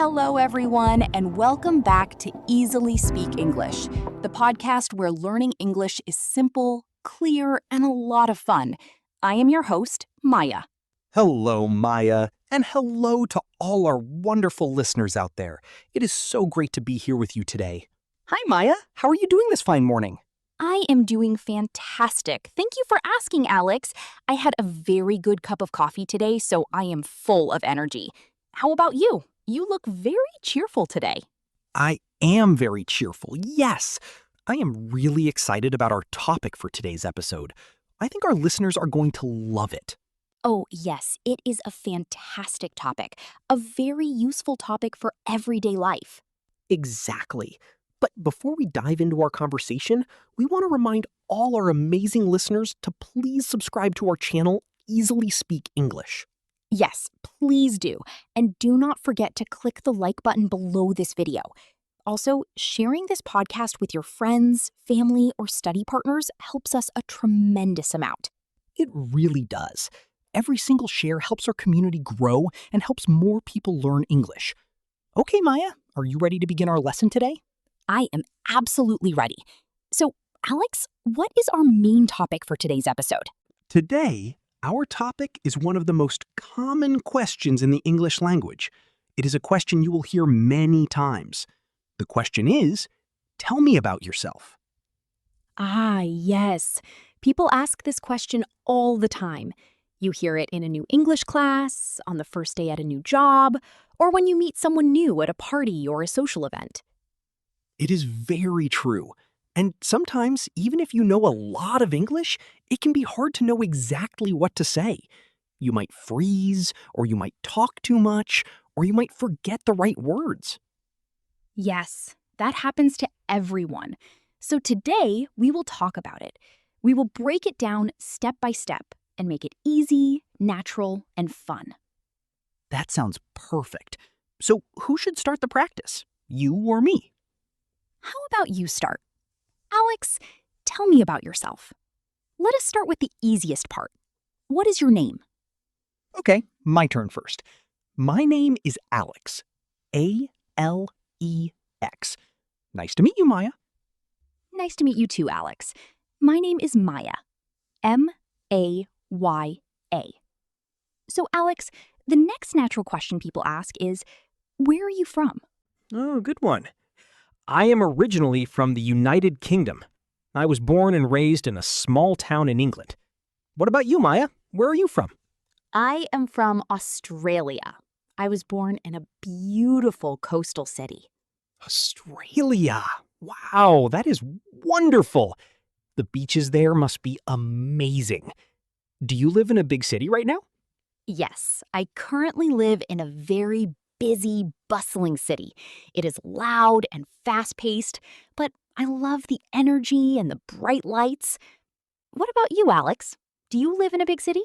Hello, everyone, and welcome back to Easily Speak English, the podcast where learning English is simple, clear, and a lot of fun. I am your host, Maya. Hello, Maya, and hello to all our wonderful listeners out there. It is so great to be here with you today. Hi, Maya. How are you doing this fine morning? I am doing fantastic. Thank you for asking, Alex. I had a very good cup of coffee today, so I am full of energy. How about you? You look very cheerful today. I am very cheerful, yes. I am really excited about our topic for today's episode. I think our listeners are going to love it. Oh, yes, it is a fantastic topic, a very useful topic for everyday life. Exactly. But before we dive into our conversation, we want to remind all our amazing listeners to please subscribe to our channel, Easily Speak English. Yes, please do. And do not forget to click the like button below this video. Also, sharing this podcast with your friends, family, or study partners helps us a tremendous amount. It really does. Every single share helps our community grow and helps more people learn English. Okay, Maya, are you ready to begin our lesson today? I am absolutely ready. So, Alex, what is our main topic for today's episode? Today, our topic is one of the most common questions in the English language. It is a question you will hear many times. The question is, tell me about yourself. Ah, yes. People ask this question all the time. You hear it in a new English class, on the first day at a new job, or when you meet someone new at a party or a social event. It is very true. And sometimes, even if you know a lot of English, it can be hard to know exactly what to say. You might freeze, or you might talk too much, or you might forget the right words. Yes, that happens to everyone. So today, we will talk about it. We will break it down step by step and make it easy, natural, and fun. That sounds perfect. So who should start the practice? You or me? How about you start? Alex, tell me about yourself. Let us start with the easiest part. What is your name? Okay, my turn first. My name is Alex. A-L-E-X. Nice to meet you, Maya. Nice to meet you too, Alex. My name is Maya. M-A-Y-A. So, Alex, the next natural question people ask is, where are you from? Oh, good one. I am originally from the United Kingdom. I was born and raised in a small town in England. What about you, Maya? Where are you from? I am from Australia. I was born in a beautiful coastal city. Australia. Wow, that is wonderful. The beaches there must be amazing. Do you live in a big city right now? Yes, I currently live in a very busy, bustling city. It is loud and fast-paced, but I love the energy and the bright lights. What about you, Alex? Do you live in a big city?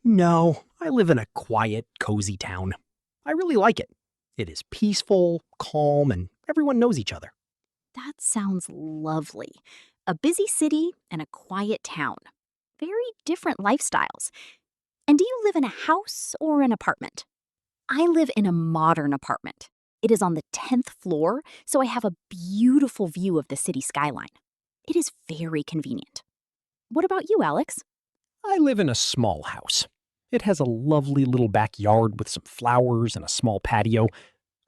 No, I live in a quiet, cozy town. I really like it. It is peaceful, calm, and everyone knows each other. That sounds lovely. A busy city and a quiet town. Very different lifestyles. And do you live in a house or an apartment? I live in a modern apartment. It is on the 10th floor, so I have a beautiful view of the city skyline. It is very convenient. What about you, Alex? I live in a small house. It has a lovely little backyard with some flowers and a small patio.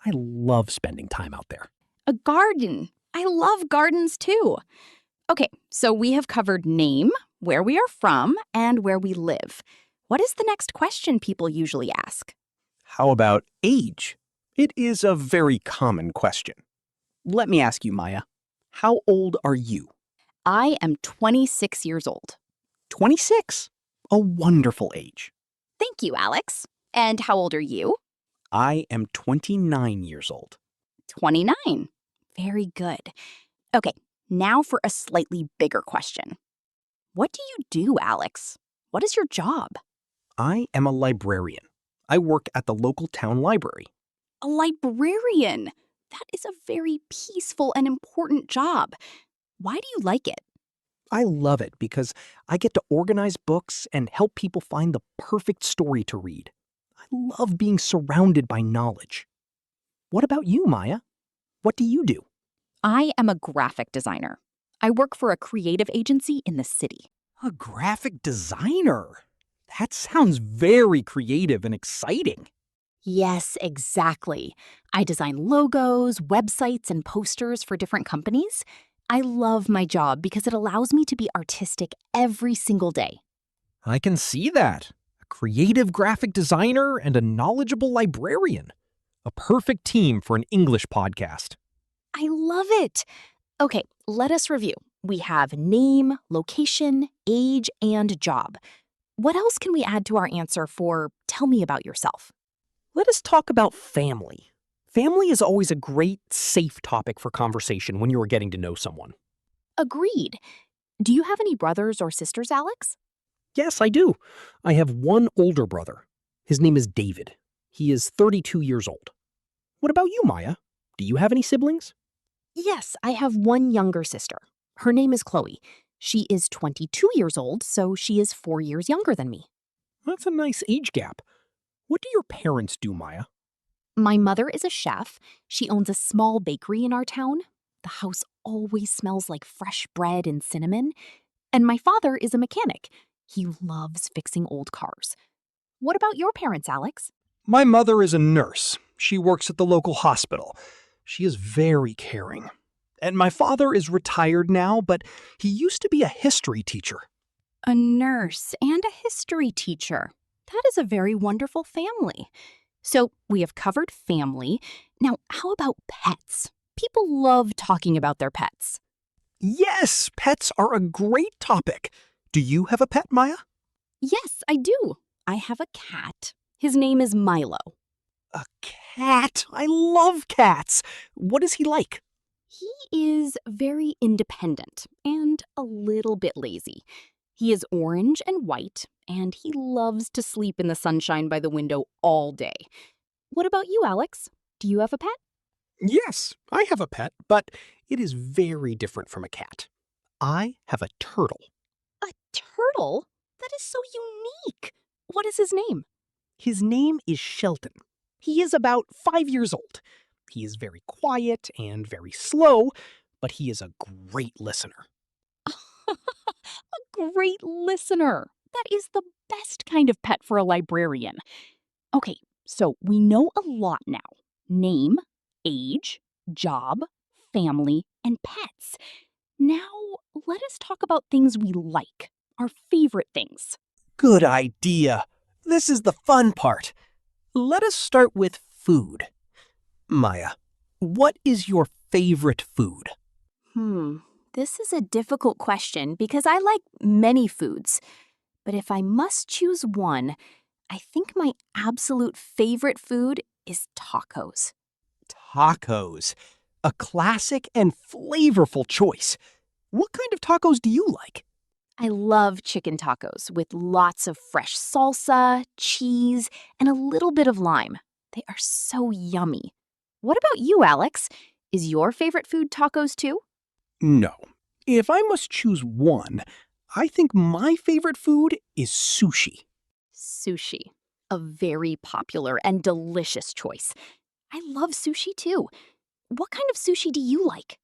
I love spending time out there. A garden. I love gardens too. Okay, so we have covered name, where we are from, and where we live. What is the next question people usually ask? How about age? It is a very common question. Let me ask you, Maya. How old are you? I am 26 years old. 26. A wonderful age. Thank you, Alex. And how old are you? I am 29 years old. 29. Very good. Okay, now for a slightly bigger question. What do you do, Alex? What is your job? I am a librarian. I work at the local town library. A librarian. That is a very peaceful and important job. Why do you like it? I love it because I get to organize books and help people find the perfect story to read. I love being surrounded by knowledge. What about you, Maya? What do you do? I am a graphic designer. I work for a creative agency in the city. A graphic designer? That sounds very creative and exciting. Yes, exactly. I design logos, websites, and posters for different companies. I love my job because it allows me to be artistic every single day. I can see that. A creative graphic designer and a knowledgeable librarian. A perfect team for an English podcast. I love it. Okay, let us review. We have name, location, age, and job. What else can we add to our answer for tell me about yourself? Let us talk about family. Family is always a great, safe topic for conversation when you are getting to know someone. Agreed. Do you have any brothers or sisters, Alex? Yes, I do. I have one older brother. His name is David. He is 32 years old. What about you, Maya? Do you have any siblings? Yes, I have one younger sister. Her name is Chloe. She is 22 years old, so she is 4 years younger than me. That's a nice age gap. What do your parents do, Maya? My mother is a chef. She owns a small bakery in our town. The house always smells like fresh bread and cinnamon. And my father is a mechanic. He loves fixing old cars. What about your parents, Alex? My mother is a nurse. She works at the local hospital. She is very caring. And my father is retired now, but he used to be a history teacher. A nurse and a history teacher. That is a very wonderful family. So we have covered family. Now, how about pets? People love talking about their pets. Yes, pets are a great topic. Do you have a pet, Maya? Yes, I do. I have a cat. His name is Milo. A cat? I love cats. What is he like? He is very independent and a little bit lazy. He is orange and white, and he loves to sleep in the sunshine by the window all day. What about you, Alex? Do you have a pet? Yes, I have a pet, but it is very different from a cat. I have a turtle. A turtle? That is so unique. What is his name? His name is Shelton. He is about 5 years old. He is very quiet and very slow, but he is a great listener. A great listener. That is the best kind of pet for a librarian. Okay, so we know a lot now. Name, age, job, family, and pets. Now, let us talk about things we like, our favorite things. Good idea. This is the fun part. Let us start with food. Maya, what is your favorite food? This is a difficult question because I like many foods. But if I must choose one, I think my absolute favorite food is tacos. Tacos. A classic and flavorful choice. What kind of tacos do you like? I love chicken tacos with lots of fresh salsa, cheese, and a little bit of lime. They are so yummy. What about you, Alex? Is your favorite food tacos too? No. If I must choose one, I think my favorite food is sushi. Sushi. A very popular and delicious choice. I love sushi too. What kind of sushi do you like?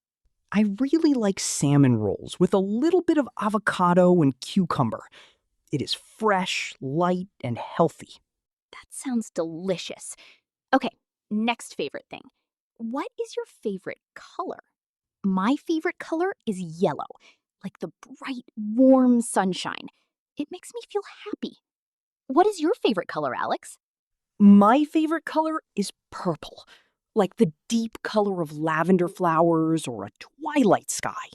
I really like salmon rolls with a little bit of avocado and cucumber. It is fresh, light, and healthy. That sounds delicious. Okay, next favorite thing. What is your favorite color? My favorite color is yellow, like the bright, warm sunshine. It makes me feel happy. What is your favorite color, Alex? My favorite color is purple, like the deep color of lavender flowers or a twilight sky.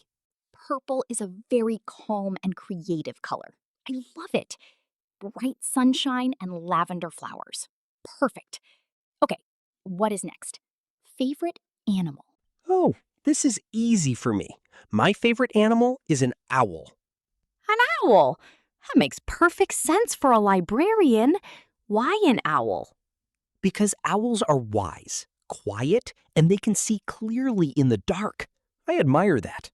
Purple is a very calm and creative color. I love it. Bright sunshine and lavender flowers. Perfect. Okay, what is next? Favorite animal. Oh, this is easy for me. My favorite animal is an owl. An owl? That makes perfect sense for a librarian. Why an owl? Because owls are wise, quiet, and they can see clearly in the dark. I admire that.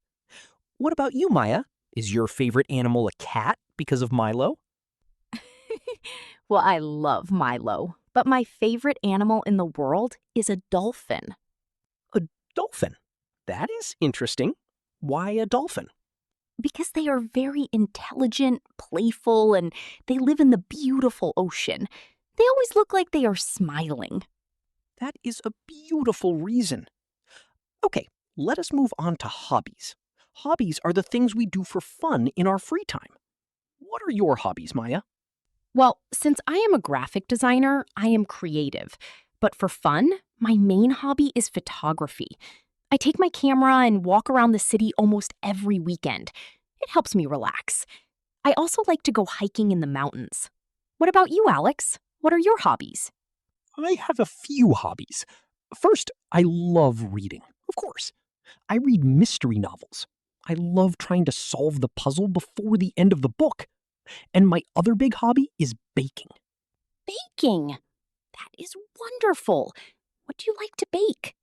What about you, Maya? Is your favorite animal a cat because of Milo? Well, I love Milo, but but my favorite animal in the world is a dolphin. A dolphin. That is interesting. Why a dolphin? Because they are very intelligent, playful, and they live in the beautiful ocean. They always look like they are smiling. That is a beautiful reason. Okay, let us move on to hobbies. Hobbies are the things we do for fun in our free time. What are your hobbies, Maya? Well, since I am a graphic designer, I am creative. But for fun, my main hobby is photography. I take my camera and walk around the city almost every weekend. It helps me relax. I also like to go hiking in the mountains. What about you, Alex? What are your hobbies? I have a few hobbies. First, I love reading, of course. I read mystery novels. I love trying to solve the puzzle before the end of the book. And my other big hobby is baking. Baking. That is wonderful. What do you like to bake?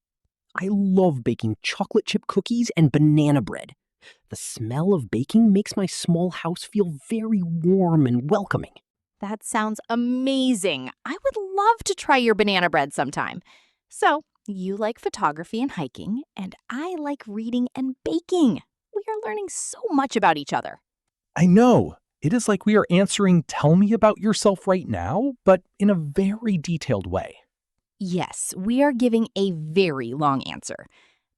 I love baking chocolate chip cookies and banana bread. The smell of baking makes my small house feel very warm and welcoming. That sounds amazing. I would love to try your banana bread sometime. So, you like photography and hiking, and I like reading and baking. We are learning so much about each other. I know. It is like we are answering "Tell me about yourself right now," but in a very detailed way. Yes, we are giving a very long answer.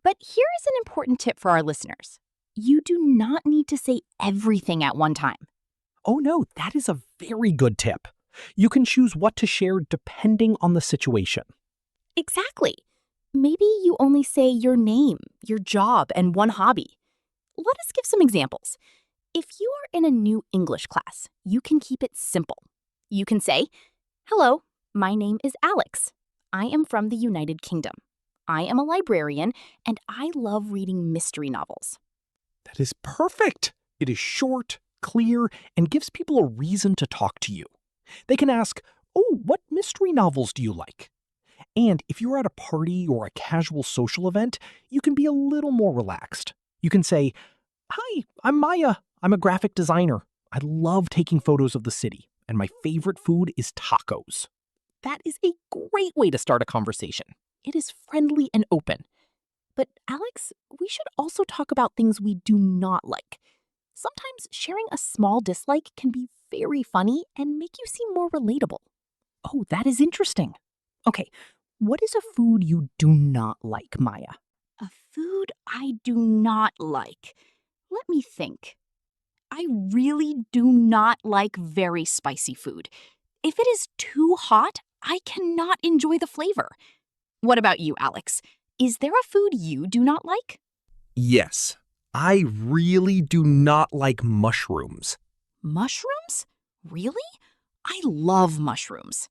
But here is an important tip for our listeners. You do not need to say everything at one time. Oh no, that is a very good tip. You can choose what to share depending on the situation. Exactly. Maybe you only say your name, your job, and one hobby. Let us give some examples. If you are in a new English class, you can keep it simple. You can say, "Hello, my name is Alex. I am from the United Kingdom. I am a librarian, and I love reading mystery novels." That is perfect. It is short, clear, and gives people a reason to talk to you. They can ask, "Oh, what mystery novels do you like?" And if you're at a party or a casual social event, you can be a little more relaxed. You can say, "Hi, I'm Maya. I'm a graphic designer. I love taking photos of the city, and my favorite food is tacos." That is a great way to start a conversation. It is friendly and open. But Alex, we should also talk about things we do not like. Sometimes sharing a small dislike can be very funny and make you seem more relatable. Oh, that is interesting. Okay, what is a food you do not like, Maya? A food I do not like. Let me think. I really do not like very spicy food. If it is too hot, I cannot enjoy the flavor. What about you, Alex? Is there a food you do not like? Yes, I really do not like mushrooms. Mushrooms? Really? I love mushrooms.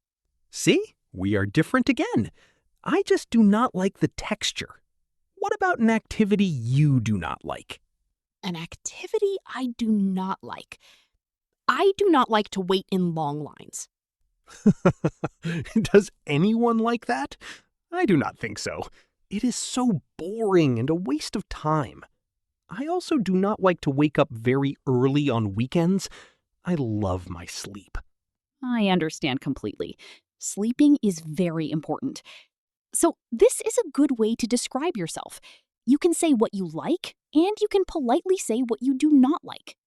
See, we are different again. I just do not like the texture. What about an activity you do not like? An activity I do not like. I do not like to wait in long lines. Does anyone like that? I do not think so. It is so boring and a waste of time. I also do not like to wake up very early on weekends. I love my sleep. I understand completely. Sleeping is very important. So, this is a good way to describe yourself. You can say what you like, and you can politely say what you do not like.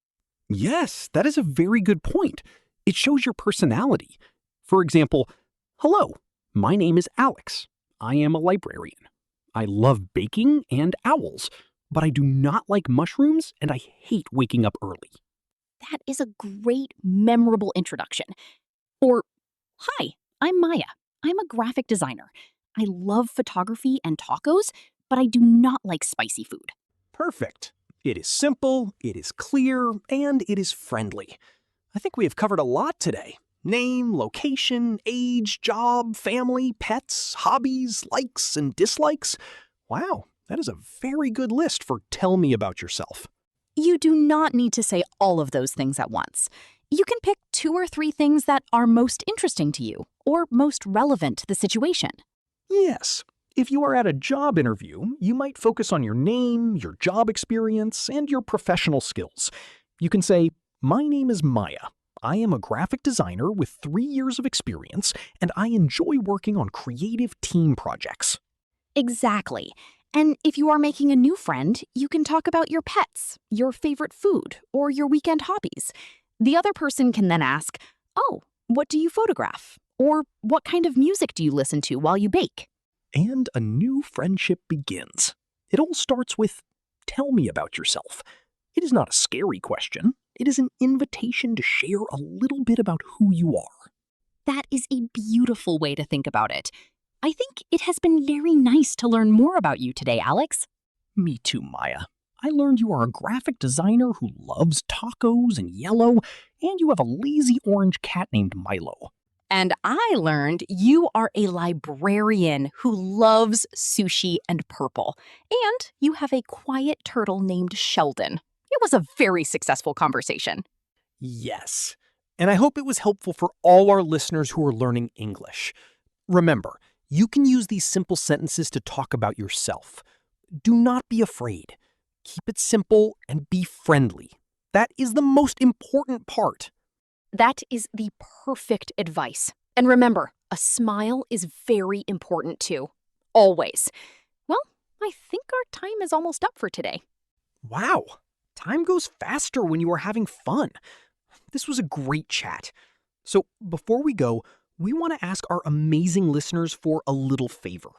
Yes, that is a very good point. It shows your personality. For example, "Hello, my name is Alex. I am a librarian. I love baking and owls, but I do not like mushrooms and I hate waking up early." That is a great, memorable introduction. Or, "Hi, I'm Maya. I'm a graphic designer. I love photography and tacos, but I do not like spicy food." Perfect. It is simple, it is clear, and it is friendly. I think we have covered a lot today. Name, location, age, job, family, pets, hobbies, likes and dislikes. Wow, that is a very good list for "Tell me about yourself." You do not need to say all of those things at once. You can pick 2 or 3 things that are most interesting to you or most relevant to the situation. Yes. If you are at a job interview, you might focus on your name, your job experience, and your professional skills. You can say, "My name is Maya. I am a graphic designer with 3 years of experience, and I enjoy working on creative team projects. Exactly. And if you are making a new friend, you can talk about your pets, your favorite food, or your weekend hobbies. The other person can then ask, "Oh, what do you photograph?" Or "What kind of music do you listen to while you bake?" And a new friendship begins. It all starts with, "Tell me about yourself." It is not a scary question. It is an invitation to share a little bit about who you are. That is a beautiful way to think about it. I think it has been very nice to learn more about you today, Alex. Me too, Maya. I learned you are a graphic designer who loves tacos and yellow, and you have a lazy orange cat named Milo. And I learned you are a librarian who loves sushi and purple. And you have a quiet turtle named Sheldon. It was a very successful conversation. Yes. And I hope it was helpful for all our listeners who are learning English. Remember, you can use these simple sentences to talk about yourself. Do not be afraid. Keep it simple and be friendly. That is the most important part. That is the perfect advice. And remember, a smile is very important too. Always. Well, I think our time is almost up for today. Wow. Time goes faster when you are having fun. This was a great chat. So before we go, we want to ask our amazing listeners for a little favor.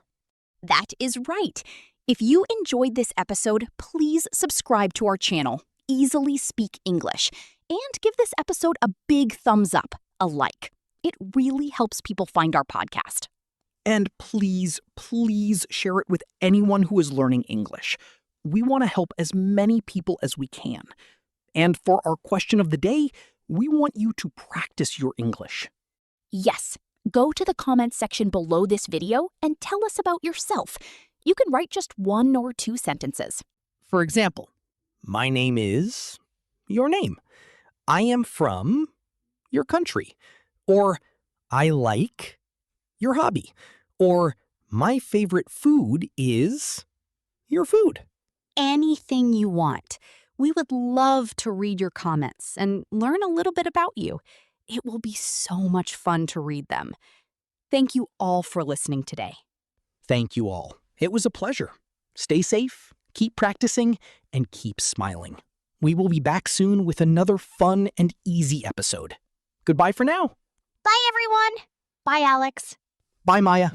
That is right. If you enjoyed this episode, please subscribe to our channel, Easily Speak English, and give this episode a big thumbs up, a like. It really helps people find our podcast. And please, please share it with anyone who is learning English. We want to help as many people as we can. And for our question of the day, we want you to practice your English. Yes, go to the comments section below this video and tell us about yourself. You can write just 1 or 2 sentences. For example, my name is your name. I am from your country. Or I like your hobby. Or my favorite food is your food. Anything you want. We would love to read your comments and learn a little bit about you. It will be so much fun to read them. Thank you all for listening today. Thank you all. It was a pleasure. Stay safe, keep practicing, and keep smiling. We will be back soon with another fun and easy episode. Goodbye for now. Bye, everyone. Bye, Alex. Bye, Maya.